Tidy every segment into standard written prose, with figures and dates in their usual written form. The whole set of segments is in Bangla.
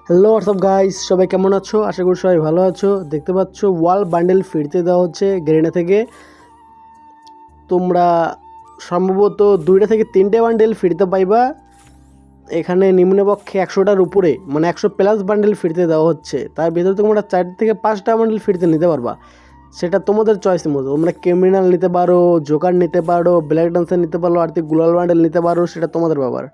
হ্যালো হোয়াটসঅ্যাপ গাইস, সবাই কেমন আছো? আশা করি সবাই ভালো আছো। দেখতে পাচ্ছ ওয়াল বান্ডেল ফিরতে দেওয়া হচ্ছে গেরিনা থেকে। তোমরা সম্ভবত 2টা থেকে 3টে বান্ডেল ফিরতে পাইবা। এখানে নিম্নপক্ষে 100টার উপরে মানে 100+ বান্ডেল ফিরতে দেওয়া হচ্ছে। তার ভিতরে তোমরা 4 থেকে 5টা বান্ডেল ফিরতে নিতে পারবা। সেটা তোমাদের চয়েসের মতো। তোমরা ক্রিমিনাল নিতে পারো, জোকার নিতে পারো, ব্ল্যাক ডান্সার নিতে পারো, আর গুলাল বান্ডেল নিতে পারো, সেটা তোমাদের ব্যাপার।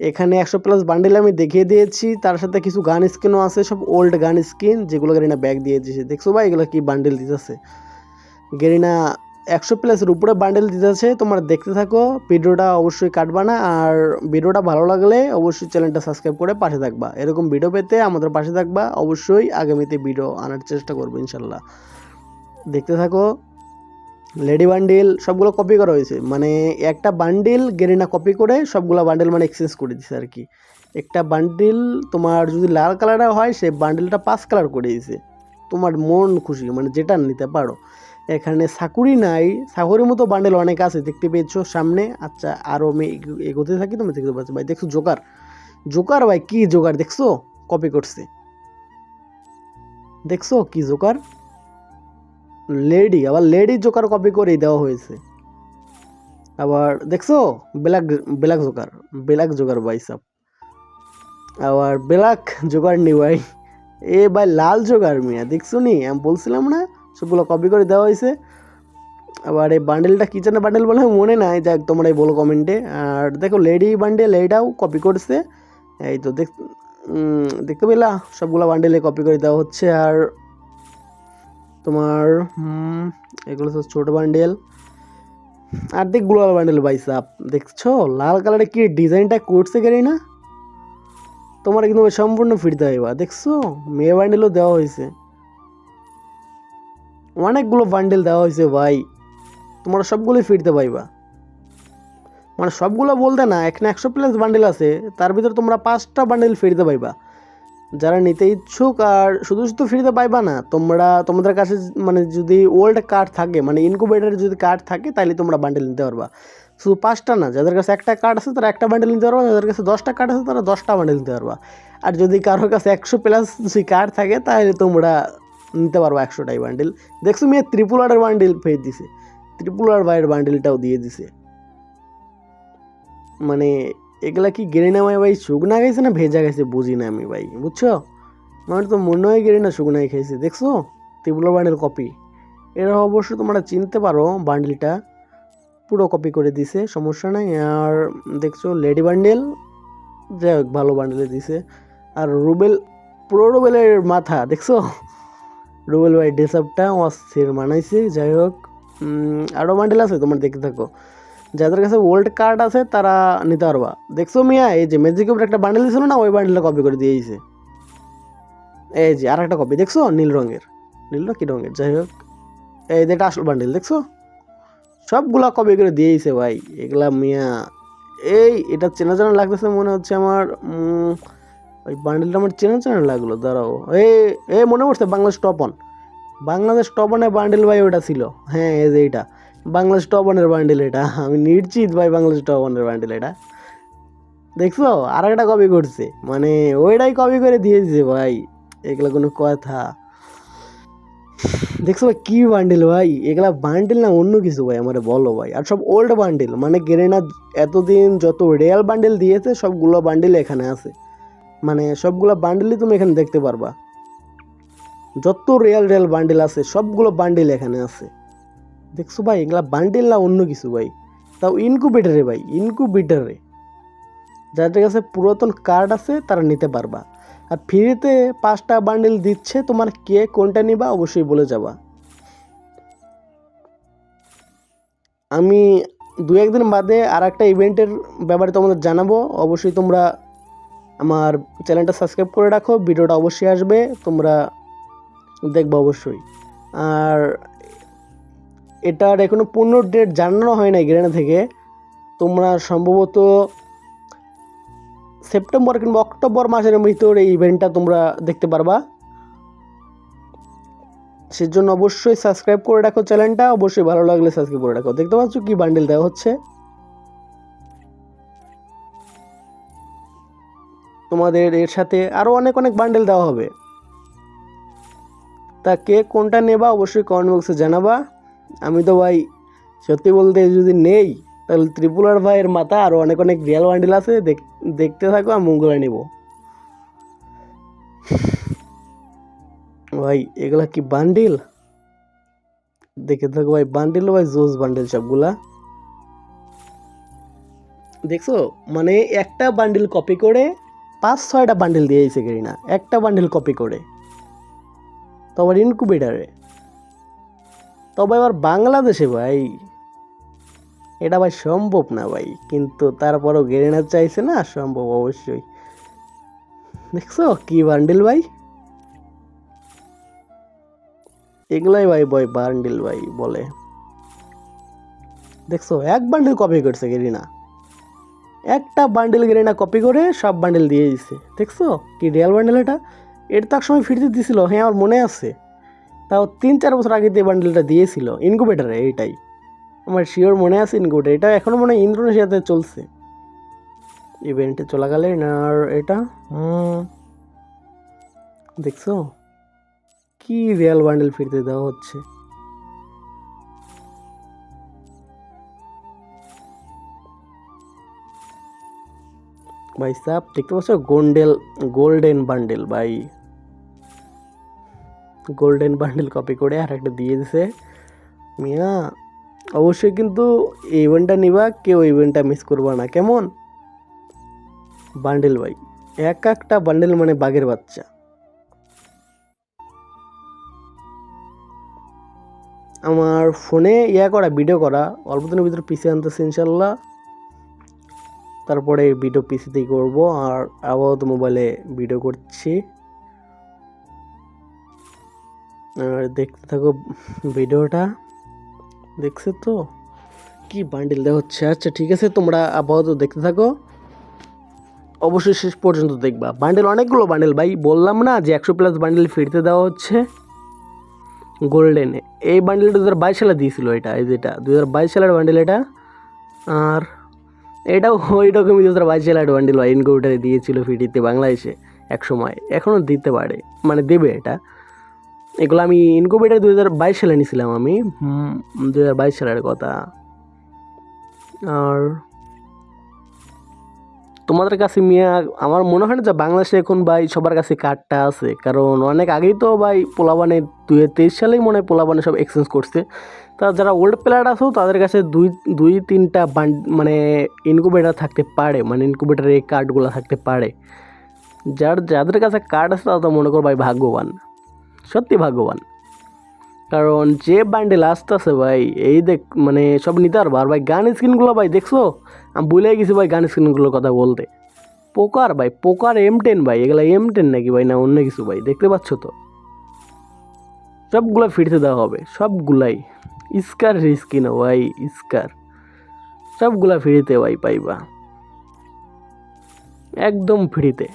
এখানে 100+ বান্ডেল আমি দেখিয়ে দিয়েছি, তার সাথে কিছু গান স্কিনও আছে, সব ওল্ড গান স্কিন যেগুলো গেরিনা ব্যাগ দিয়ে দিয়েছে। দেখছো ভাই এগুলো কি বান্ডেল দিতেছে? গেরিনা 100+-এর উপরে বান্ডেল দিতেছে। তোমরা দেখতে থাকো, ভিডিওটা অবশ্যই কাটবা না। আর ভিডিওটা ভালো লাগলে অবশ্যই চ্যানেলটা সাবস্ক্রাইব করে পাশে থাকবা। এরকম ভিডিও পেতে আমাদের পাশে থাকবা। অবশ্যই আগামীতে ভিডিও আনার চেষ্টা করবো ইনশাল্লাহ। দেখতে থাকো। লেডি বান্ডিল সবগুলো কপি করা হয়েছে, মানে একটা বান্ডিল গেরিনা কপি করে সবগুলো বান্ডিল মানে এক্সচেঞ্জ করে দিছে আর কি। একটা বান্ডিল তোমার যদি লাল কালারের হয়, সে বান্ডিলটা 5 কালার করে দিয়েছে। তোমার মন খুশি, মানে যেটা নিতে পারো। এখানে সাকুরি নাই, সাকুরির মতো বান্ডেল অনেক আছে, দেখতে পেয়েছো সামনে। আচ্ছা, আরও আমি এগোতে থাকি, তুমি দেখতে পাচ্ছ ভাই। দেখছো জোকার, জোকার ভাই কি জোকার দেখছো? কপি করছে, দেখছো কি জোকার? লেডি, আবার লেডি জোকার কপি করেই দেওয়া হয়েছে। আবার দেখছো black, black Joker, black Joker ভাই সাব। আবার ব্ল্যাক জোকার নি ভাই, এ ভাই লাল জোকার মিয়া, দেখছো নি? আমি বলছিলাম না সবগুলো কপি করে দেওয়া হয়েছে। আবার এই বান্ডেলটা কিচেনের বান্ডেল বলে মনে নাই, যাক তোমরাই বলো কমেন্টে। আর দেখো লেডি বান্ডেল, এইটাও কপি করছে। এই তো দেখতে পেলা, সবগুলো বান্ডেলে কপি করে দেওয়া হচ্ছে। আর তোমার এগুলো তো ছোটো বান্ডেল। আর দেখ গ্লোবাল বান্ডেল ভাই সাপ, দেখছো লাল কালারে কি ডিজাইনটা করছে গেরিনা? তোমার কিন্তু সম্পূর্ণ ফিরতে হইবা। দেখছো মেয়ে বান্ডেলও দেওয়া হয়েছে, অনেকগুলো বান্ডেল দেওয়া হয়েছে ভাই। তোমরা সবগুলোই ফিরতে পাইবা, মানে সবগুলো বলতে না, এখানে 100+ বান্ডেল আছে, তার ভিতরে তোমরা 5টা বান্ডেল ফিরতে পাইবা যারা নিতে ইচ্ছুক। আর শুধু শুধু ফিরতে পাইবা না, তোমরা তোমাদের কাছে মানে যদি ওল্ড কার্ড থাকে, মানে ইনকুবেটারের যদি কার্ড থাকে, তাহলে তোমরা বান্ডেল নিতে পারবা। শুধু 5টা না, যাদের কাছে একটা কার্ড আছে তারা একটা বান্ডেল নিতে পারবা, যাদের কাছে 10টা কার্ড আছে তারা 10টা বান্ডেল নিতে পারবা। আর যদি কারোর কাছে 100+ যদি কার্ড থাকে, তাহলে তোমরা নিতে পারবা 100টাই বান্ডেল। দেখছো মেয়ে ট্রিপল আরের বান্ডেল ফেরত দিছে, ট্রিপল আর ভাইয়ের বান্ডেলটাও দিয়ে দিছে। মানে এগুলা কি গেরিনামায় ভাই শুকনা গেছে না ভেজা গেছে বুঝি না আমি ভাই, বুঝছো? আমার তো মনে হয় গেরিনা শুকনাই খাইছে। দেখছো ত্রিপুলার বান্ডেল কপি, এরা অবশ্য তোমরা চিনতে পারো, বান্ডেলটা পুরো কপি করে দিছে, সমস্যা নাই। আর দেখছো লেডি বান্ডেল, যাই হোক ভালো বান্ডেলে দিছে। আর রুবেল, পুরো রুবেলের মাথা দেখছো, রুবেল ভাই ড্রেসআপটা অস্থির মানাইছে। যাই হোক আরও বান্ডেল আছে, তোমরা দেখতে থাকো। যাদের কাছে ওল্ড কার্ড আছে তারা নিতে পারবা। দেখছো মিয়া, এই যে ম্যাজিক উপরে একটা বান্ডেল ছিল না, ওই বান্ডেলটা কপি করে দিয়েছে। এই যে আর একটা কপি দেখছো, নীল রঙের, নীল কি রঙের, যাই হোক এই যেটা আসল বান্ডেল দেখছো, সবগুলা কপি করে দিয়েছে ভাই। এগুলা মিয়া, এটা চেনা চেনা লাগতেছে, মনে হচ্ছে আমার ওই বান্ডেলটা আমার চেনা চেনা লাগলো। দাঁড়াও, মনে পড়ছে, Bangladesh top on, Bangladesh top অনের বান্ডেল ভাই ওটা ছিল। হ্যাঁ এই যে এইটা বাংলাদেশ টপ অনের বান্ডেল, এটা আমি নিশ্চিত ভাই বাংলাদেশ টপ অনের বান্ডেল এটা। দেখছো আর একটা কপি করছে, মানে ওইটাই কপি করে দিয়েছে ভাই। এগুলা কোনো কথা? দেখছো ভাই কি বান্ডেল ভাই, এগুলা বান্ডেল না অন্য কিছু ভাই, আমার বলো ভাই। আর সব ওল্ড বান্ডেল, মানে গেরিনা এতদিন যত রিয়েল বান্ডেল দিয়েছে সবগুলো বান্ডেল এখানে আছে, মানে সবগুলো বান্ডেলই তুমি এখানে দেখতে পারবা। যত রিয়েল রিয়েল বান্ডেল আছে সবগুলো বান্ডেল এখানে আছে। দেখছো ভাই এগুলা বান্ডেল না অন্য কিছু ভাই, তাও ইনকুবেটারে ভাই, ইনকুবেটারে। যাদের কাছে পুরাতন কার্ড আছে তারা নিতে পারবা। আর ফ্রিতে 5টা বান্ডেল দিচ্ছে, তোমার কে কোনটা নিবা অবশ্যই বলে যাবা। আমি 2-1 দিন বাদে আর একটা ইভেন্টের ব্যাপারে তোমাদের জানাবো। অবশ্যই তোমরা আমার চ্যানেলটা সাবস্ক্রাইব করে রাখো, ভিডিওটা অবশ্যই আসবে, তোমরা দেখবো অবশ্যই। আর এটার এখনো পূর্ণ ডেট জানানো হয় না গেরিনা থেকে। তোমরা সম্ভবত সেপ্টেম্বর কিংবা অক্টোবর মাসের ভিতরে এই ইভেন্টটা তোমরা দেখতে পারবা। সেজন্য অবশ্যই সাবস্ক্রাইব করে রাখো চ্যানেলটা, অবশ্যই ভালো লাগলে সাবস্ক্রাইব করে রাখো। দেখতে পাচ্ছ কি বান্ডেল দেওয়া হচ্ছে। তোমাদের এর সাথে আরও অনেক অনেক বান্ডেল দেওয়া হবে। তা কে কোনটা নেবা অবশ্যই কমেন্ট বক্সে জানাবা। আমি তো ভাই সত্যি বলতে যদি নেই তাহলে ত্রিপুলার ভাইয়ের মাথা আরও অনেক অনেক রিয়াল বান্ডেল আছে, দেখতে থাকো, আমি মুখগুলো নেব। ভাই এগুলা কি বান্ডিল, দেখে থাকো ভাই, বান্ডিল ভাই জোস বান্ডিল সবগুলা। দেখছো মানে একটা বান্ডিল কপি করে 5-6টা বান্ডিল দিয়ে দিয়েছে গেরিনা, একটা বান্ডিল কপি করে, তবে ইনকুবেটারে, তবে আবার বাংলাদেশে ভাই। এটা ভাই সম্ভব না ভাই, কিন্তু তারপরও গেরিনা চাইছে না, সম্ভব অবশ্যই। দেখছো কি বান্ডিল ভাই, এগুলাই ভাই ভাই বান্ডিল ভাই বলে। দেখছো এক বান্ডিল কপি করছে গেরিনা, একটা বান্ডিল গেরিনা কপি করে সব বান্ডিল দিয়ে দিচ্ছে। দেখছো কি রিয়াল বান্ডিল এটা, এটা তো এক সময় ফিরতে দিছিল, হ্যাঁ আমার মনে আছে, তাও 3-4 বছর আগে দিয়ে বান্ডিলটা দিয়েছিল ইনকুবেটারে, এইটাই আমার শিওর মনে আছে। ইনকুবেটার এটা এখনো মনে হয় ইন্দোনেশিয়াতে চলছে ইভেন্টে চলাকালীন। আর এটা দেখছো কি রিয়াল বান্ডেল ফিরতে দেওয়া হচ্ছে। ভাই সাব দেখতে পাচ্ছ গোল্ডেন বান্ডেল ভাই, গোল্ডেন বান্ডেল কপি করে আর একটা দিয়ে দিছে মিয়া। অবশ্যই কিন্তু এই ইভেন্টটা নিবা, কেউ ইভেন্টটা মিস করবা না, কেমন? বান্ডেল ভাই একটা বান্ডেল মানে বাঘের বাচ্চা। আমার ফোনে করা ভিডিও করা অল্প দিনের ভিতরে পিসি আনতেছে ইনশাল্লাহ, তারপরে ভিডিও পিসিতেই করব। আর আপাতত মোবাইলে ভিডিও করছি, আর দেখতে থাকো ভিডিওটা। দেখছে তো কি বান্ডেল দেওয়া হচ্ছে। আচ্ছা ঠিক আছে, তোমরা আপাতত দেখতে থাকো, অবশ্যই শেষ পর্যন্ত দেখবা। বান্ডেল অনেকগুলো বান্ডেল ভাই, বললাম না যে 100+ বান্ডেল ফিরতে দেওয়া হচ্ছে গোল্ডেনে। এই বান্ডেলটা 2022 সালে দিয়েছিল, এটা এই যেটা 2022 সালের বান্ডেল এটা। আর এটাও ওই রকমই 2022 সালের বান্ডেল ভাই, ইনকিউবেটারে দিয়েছিল ফিটিতে বাংলাদেশে এক সময়, এখনও দিতে পারে, মানে দেবে এটা। এগুলো আমি ইনকিউবেটার 2022 সালে নিয়েছিলাম আমি, 2022 সালের কথা। আর তোমাদের কাছে মিয়া আমার মনে হয় না যে বাংলাদেশে এখন ভাই সবার কাছে কার্ডটা আছে, কারণ অনেক আগেই তো ভাই পোলাবানে 2023 সালেই মনে হয় পোলাবানে সব এক্সচেঞ্জ করছে। তা যারা ওল্ড প্লেয়ার আছো তাদের কাছে দুই তিনটা মানে ইনকিউবেটার থাকতে পারে, মানে ইনকিউবেটারে এই কার্ডগুলো থাকতে পারে। যাদের কাছে কার্ড আছে তারা তো মনে করো ভাই ভাগ্যবান, সত্যি ভাগ্যবান। কারণ যে বান্ডেল আসতেছে ভাই, এই দেখ মানে সব নিতে পারবো। আর ভাই গান স্ক্রিনগুলো ভাই দেখছো, আমি ভুলে গেছি ভাই গান স্ক্রিনগুলোর কথা বলতে। পোকার ভাই, পোকার M10 ভাই, এগুলা M10 নাকি ভাই, না অন্য কিছু ভাই, দেখতে পাচ্ছ তো সবগুলা ফিরতে দেওয়া হবে, সবগুলাই। স্কার স্কিন ভাই, স্কার সবগুলা ফ্রিতে ভাই পাইবা, একদম ফ্রিতে।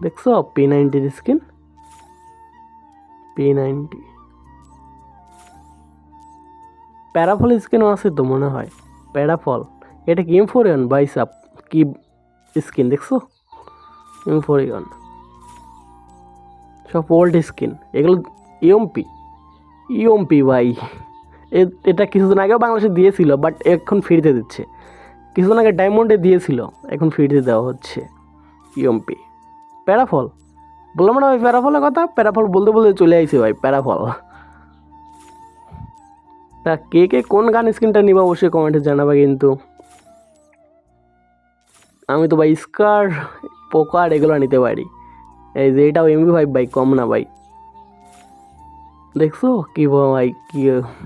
দেখছো P90 স্কিন, P90 প্যারাফল স্কিনও আছে তো মনে হয়, প্যারাফল। এটা কি M41 ভাই সাপ, কি স্কিন দেখছো, M41 সব ওল্ড স্কিন এগুলো। ইউএমপি ভাই, এটা কিছুদিন আগেও বাংলাদেশে দিয়েছিল, বাট এখন ফিরতে দিচ্ছে। কিছুদিন আগে ডায়মন্ডে দিয়েছিল, এখন ফিরতে দেওয়া হচ্ছে ইউএমপি। প্যারাফল বললাম না ভাই, প্যারাফলের কথা, প্যারাফল বলতে বলতে চলে আইছে ভাই প্যারাফল। তা কে কে কোন গান স্ক্রিনটা নিবা অবশ্যই কমেন্টে জানাবা কিন্তু। আমি তো ভাই স্কার, পোকার এগুলো নিতে পারি। এই যে এটাও MP5 ভাই, কম না ভাই। দেখছো কি ভাই, কি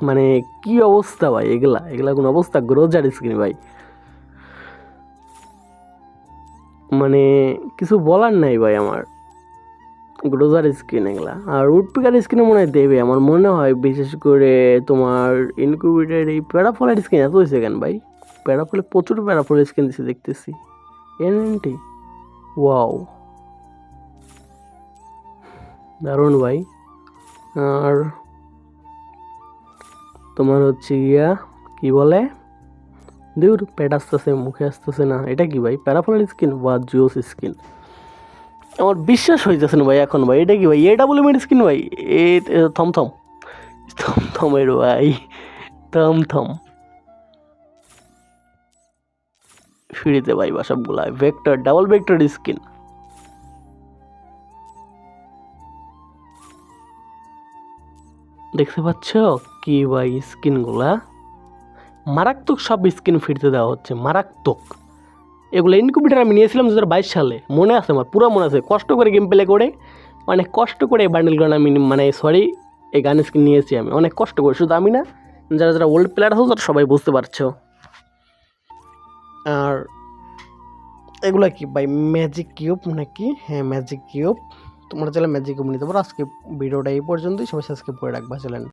মানে কি অবস্থা ভাই, এগুলা কোন অবস্থা, গ্রোজার স্ক্রিন ভাই, মানে কিছু বলার নাই ভাই আমার। গ্রোজার স্ক্রিন এগুলা, আর উডপিকার স্ক্রিনে মনে হয় দেবে আমার মনে হয়, বিশেষ করে তোমার ইনকিউবেটার এই প্যারাফলের স্ক্রিন এত হয়েছে কেন ভাই, প্যারাফলে প্রচুর প্যারাফলের স্ক্রিন দিচ্ছে দেখতেছি। এনএনটি ওয়াও, দারুণ ভাই। আর তোমার হচ্ছে গিয়া কি বলে দূর পেট আসতেছে, মুখে আসতেছে না। এটা কি ভাই, প্যারাফোনাল স্কিন বা জুস স্কিন? আমার বিশ্বাস হইতেছে না ভাই এখন ভাই। এটা কি ভাই, AWM স্কিন ভাই? এ থম থম থম থমের ভাই, থম থম। ফ্রিতে ভাই বা সবগুলা ভেক্টর, ডাবল ভেক্টর স্কিন। দেখতে পাচ্ছ কি ভাই স্কিনগুলা? মারাত্মক সব স্কিন ফ্রিতে দেওয়া হচ্ছে, মারাত্মক। এগুলো ইনকিউবেটার আমি নিয়েছিলাম 2022 সালে, মনে আছে আমার, পুরো মনে আছে। কষ্ট করে গেম প্লে করে, অনেক কষ্ট করে এই বান্ডেলগুলো আমি এই গান স্কিন নিয়েছি আমি, অনেক কষ্ট করে। শুধু আমি না, যারা যারা ওল্ড প্লেয়ার আছো তারা সবাই বুঝতে পারছো। আর এগুলো কি ভাই, ম্যাজিক কিউব নাকি? হ্যাঁ ম্যাজিক কিউব। তোমরা চাইলে ম্যাজিক কিউব নিতে পারো। আজকে ভিডিওটা এই পর্যন্তই, সবাই সাবস্ক্রাইব করে রাখবা, চলেন।